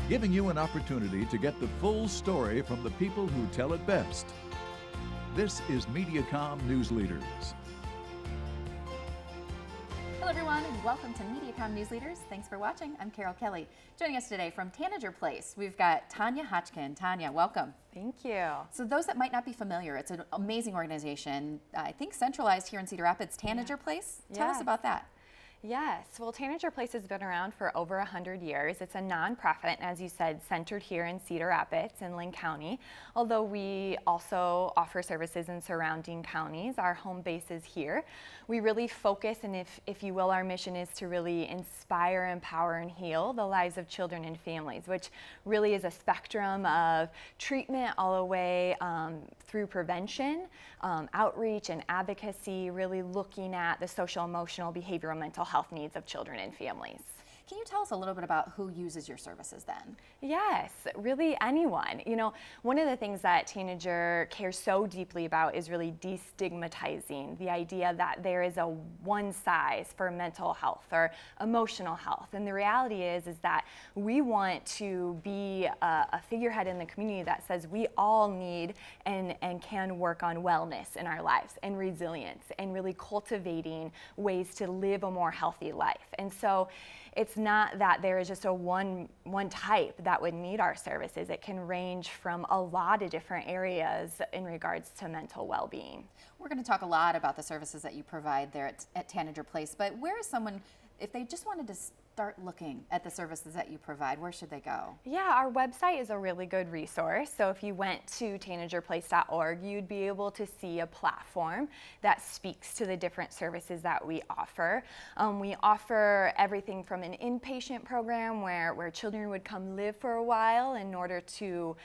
giving you an opportunity to get the full story from the people who tell it best. This is Mediacom News Leaders. Hello everyone, and welcome to Mediacom News Leaders. Thanks for watching. I'm Carol Kelly. Joining us today from Tanager Place, we've got Tonya Hotchkin. Tonya, welcome. Thank you. So those that might not be familiar, it's an amazing organization, I think centralized here in Cedar Rapids, Tanager Place. Tell us about that. Yes, well, Tanager Place has been around for over 100 years. It's a nonprofit, as you said, centered here in Cedar Rapids in Linn County, although we also offer services in surrounding counties. Our home base is here. We really focus, and if you will, our mission is to really inspire, empower, and heal the lives of children and families, which really is a spectrum of treatment all the way through prevention, outreach, and advocacy, really looking at the social, emotional, behavioral, mental health needs of children and families. Can you tell us a little bit about who uses your services then? Yes, really anyone. You know, one of the things that Tanager cares so deeply about is really destigmatizing the idea that there is a one size for mental health or emotional health. And the reality is that we want to be a figurehead in the community that says we all need and can work on wellness in our lives and resilience and really cultivating ways to live a more healthy life. And so it's not that there is just a one type that would need our services. It can range from a lot of different areas in regards to mental well-being. We're going to talk a lot about the services that you provide there at Tanager Place, but where is someone, if they just wanted to start looking at the services that you provide, where should they go? Yeah, our website is a really good resource. So if you went to tanagerplace.org, you'd be able to see a platform that speaks to the different services that we offer. We offer everything from an inpatient program where children would come live for a while in order to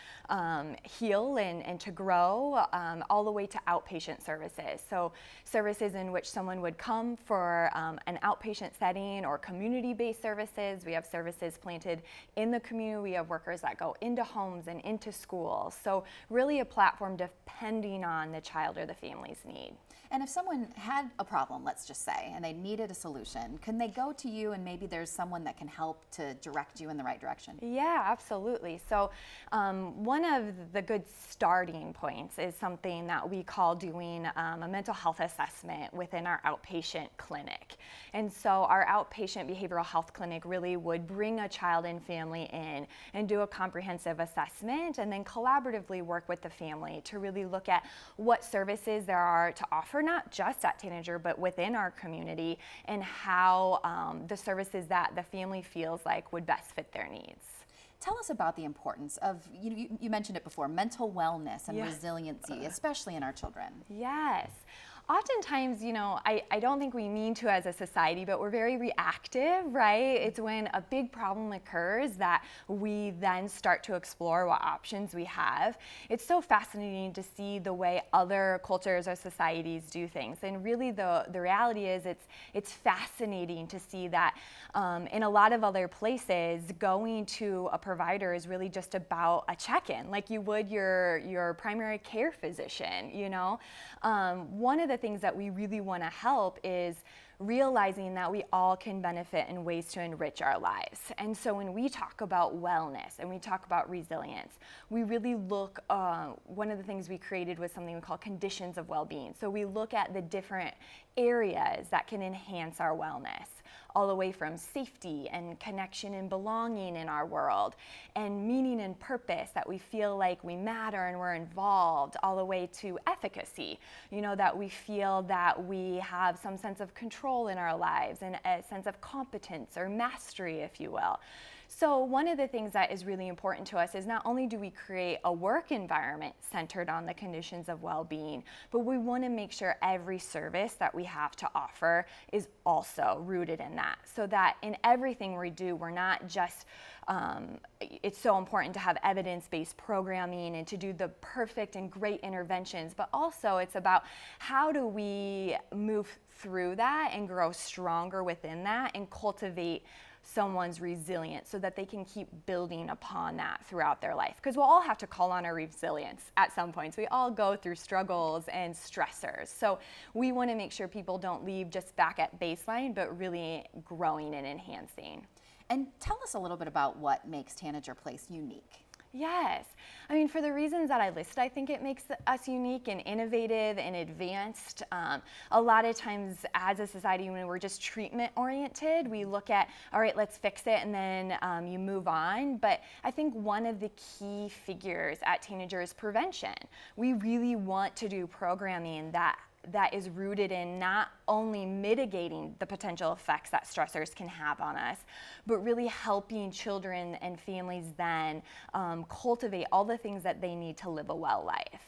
heal and to grow, all the way to outpatient services. So services in which someone would come for an outpatient setting or community-based services. We have services planted in the community. We have workers that go into homes and into schools. So really a platform depending on the child or the family's need. And if someone had a problem, let's just say, and they needed a solution, can they go to you and maybe there's someone that can help to direct you in the right direction? Yeah, absolutely. So one of the good starting points is something that we call doing a mental health assessment within our outpatient clinic. And so our outpatient behavioral health clinic really would bring a child and family in and do a comprehensive assessment and then collaboratively work with the family to really look at what services there are to offer, not just at Tanager, but within our community, and how the services that the family feels like would best fit their needs. Tell us about the importance of, you mentioned it before, mental wellness and resiliency, especially in our children. Yes. Oftentimes, you know, I don't think we mean to as a society, but we're very reactive, right? It's when a big problem occurs that we then start to explore what options we have. It's so fascinating to see the way other cultures or societies do things. And really the reality is it's fascinating to see that in a lot of other places, going to a provider is really just about a check-in, like you would your primary care physician, you know? One of the things that we really want to help is realizing that we all can benefit in ways to enrich our lives. And so when we talk about wellness and we talk about resilience, we really look, one of the things we created was something we call conditions of well-being. So we look at the different areas that can enhance our wellness, all the way from safety and connection and belonging in our world, and meaning and purpose, that we feel like we matter and we're involved, all the way to efficacy, you know, that we feel that we have some sense of control in our lives and a sense of competence or mastery, if you will. So one of the things that is really important to us is not only do we create a work environment centered on the conditions of well-being, but we want to make sure every service that we have to offer is also rooted in that, so that in everything we do, we're not just, it's so important to have evidence-based programming and to do the perfect and great interventions, but also it's about how do we move through that and grow stronger within that and cultivate someone's resilience so that they can keep building upon that throughout their life. Because we'll all have to call on our resilience at some points. We all go through struggles and stressors. So we want to make sure people don't leave just back at baseline, but really growing and enhancing. And tell us a little bit about what makes Tanager Place unique. Yes. I mean, for the reasons that I listed, I think it makes us unique and innovative and advanced. A lot of times as a society, when we're just treatment oriented, we look at, all right, let's fix it, and then you move on. But I think one of the key figures at Tanager is prevention. We really want to do programming that is rooted in not only mitigating the potential effects that stressors can have on us, but really helping children and families then cultivate all the things that they need to live a well life.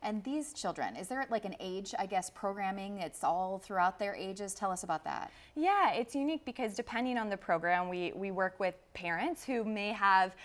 And these children, is there like an age, I guess, programming? It's all throughout their ages. Tell us about that. Yeah, it's unique because depending on the program, we work with parents who may have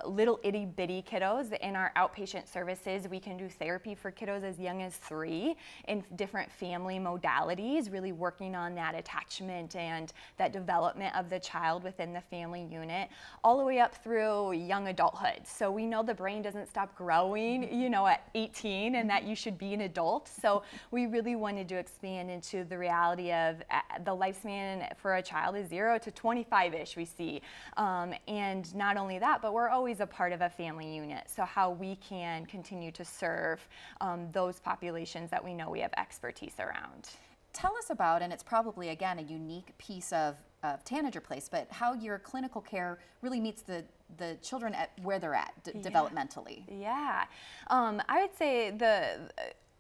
little itty bitty kiddos. In our outpatient services, we can do therapy for kiddos as young as 3 in different family modalities, really working on that attachment and that development of the child within the family unit, all the way up through young adulthood. So we know the brain doesn't stop growing, you know, at 18, and that you should be an adult. So we really wanted to expand into the reality of the lifespan for a child is 0 to 25-ish, we see. And not only that, but we're always a part of a family unit. So how we can continue to serve those populations that we know we have expertise around. Tell us about, and it's probably, again, a unique piece of Tanager Place, but how your clinical care really meets the children at where they're at developmentally. Yeah. I would say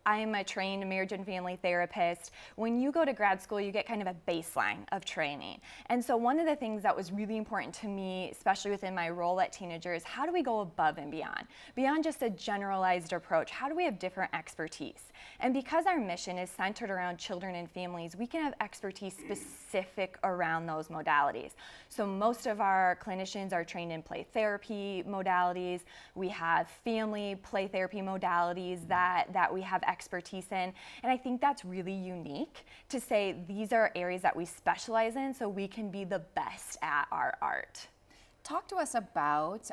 I'm a trained marriage and family therapist. When you go to grad school, you get kind of a baseline of training. And so one of the things that was really important to me, especially within my role at Tanager, is how do we go above and beyond just a generalized approach? How do we have different expertise? And because our mission is centered around children and families, we can have expertise specific around those modalities. So most of our clinicians are trained in play therapy modalities. We have family play therapy modalities that we have expertise in. And I think that's really unique to say these are areas that we specialize in so we can be the best at our art. Talk to us about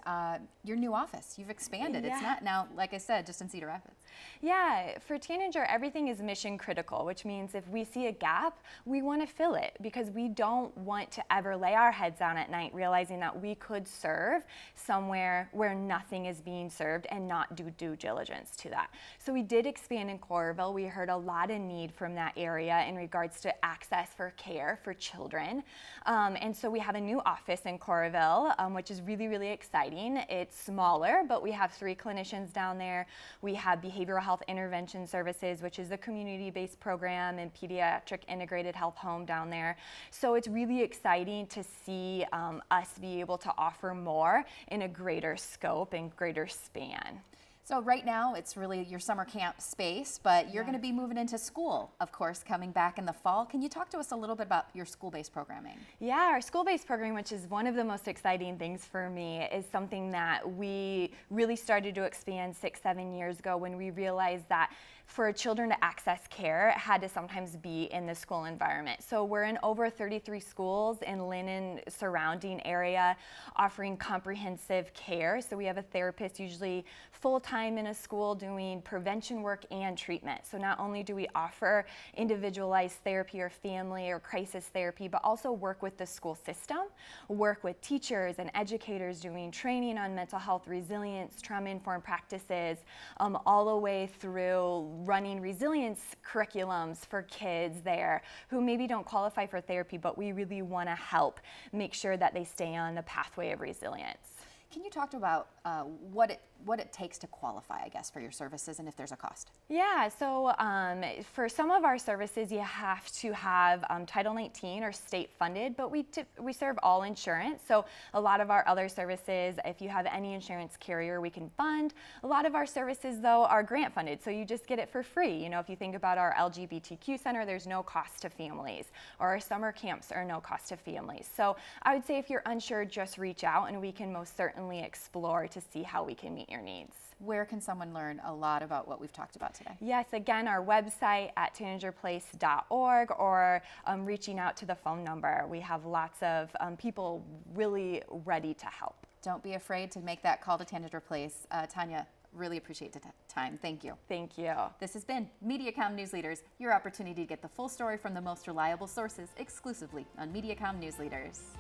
your new office. You've expanded. Yeah. It's not now, like I said, just in Cedar Rapids. Yeah, for Tanager, everything is mission critical, which means if we see a gap, we want to fill it because we don't want to ever lay our heads down at night realizing that we could serve somewhere where nothing is being served and not do due diligence to that. So we did expand in Coralville. We heard a lot of need from that area in regards to access for care for children. And so we have a new office in Coralville, which is really, really exciting. It's smaller, but we have 3 clinicians down there. We have behavioral health intervention services, which is a community-based program, and pediatric integrated health home down there. So it's really exciting to see us be able to offer more in a greater scope and greater span. So right now it's really your summer camp space, but you're going to be moving into school, of course, coming back in the fall. Can you talk to us a little bit about your school-based programming? Yeah, our school-based program, which is one of the most exciting things for me, is something that we really started to expand 6-7 years ago when we realized that for children to access care, it had to sometimes be in the school environment. So we're in over 33 schools in Lynn and surrounding area offering comprehensive care. So we have a therapist usually full-time in a school doing prevention work and treatment. So not only do we offer individualized therapy or family or crisis therapy, but also work with the school system, work with teachers and educators doing training on mental health resilience, trauma-informed practices, all the way through running resilience curriculums for kids there who maybe don't qualify for therapy, but we really want to help make sure that they stay on the pathway of resilience. Can you talk about what it takes to qualify, I guess, for your services and if there's a cost? Yeah, so for some of our services, you have to have Title 19 or state funded, but we serve all insurance. So a lot of our other services, if you have any insurance carrier, we can fund. A lot of our services, though, are grant funded, so you just get it for free. You know, if you think about our LGBTQ center, there's no cost to families, or our summer camps are no cost to families. So I would say if you're unsure, just reach out and we can most certainly explore to see how we can meet your needs. Where can someone learn a lot about what we've talked about today? Yes, again, our website at tanagerplace.org or reaching out to the phone number. We have lots of people really ready to help. Don't be afraid to make that call to Tanager Place. Tonya, really appreciate the time. Thank you. Thank you. This has been Mediacom News Leaders, your opportunity to get the full story from the most reliable sources exclusively on Mediacom News Leaders.